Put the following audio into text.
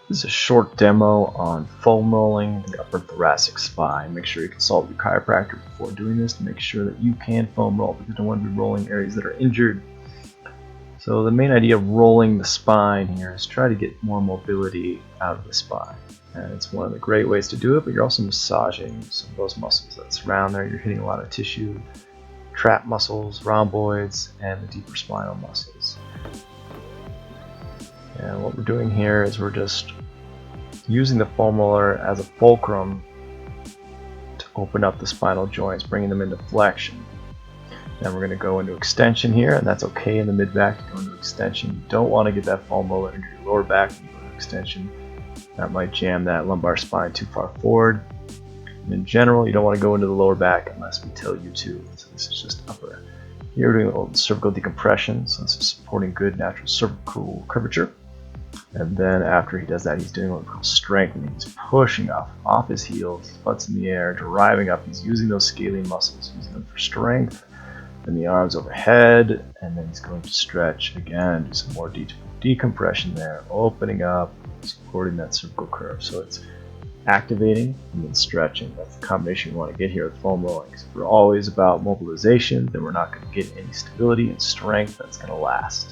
This is a short demo on foam rolling the upper thoracic spine. Make sure you consult your chiropractor before doing this to make sure that you can foam roll, because you don't want to be rolling areas that are injured. So the main idea of rolling the spine here is try to get more mobility out of the spine. And it's one of the great ways to do it, but you're also massaging some of those muscles that surround there. You're hitting a lot of tissue, trap muscles, rhomboids, and the deeper spinal muscles. And what we're doing here is we're just using the foam roller as a fulcrum to open up the spinal joints, bringing them into flexion. Then we're going to go into extension here, and that's okay in the mid-back to go into extension. You don't want to get that foam roller into your lower back when you go into extension. That might jam that lumbar spine too far forward. And in general, you don't want to go into the lower back unless we tell you to. So this is just upper. Here we're doing a little cervical decompression, so this is supporting good natural cervical curvature. And then after he does that, he's doing what we call strengthening. He's pushing off his heels, his butt's in the air, driving up. He's using those scalene muscles, using them for strength. Then the arms overhead, and then he's going to stretch again, do some more decompression there, opening up, supporting that cervical curve. So it's activating and then stretching. That's the combination we want to get here with foam rolling. If we're always about mobilization, then we're not going to get any stability and strength that's going to last.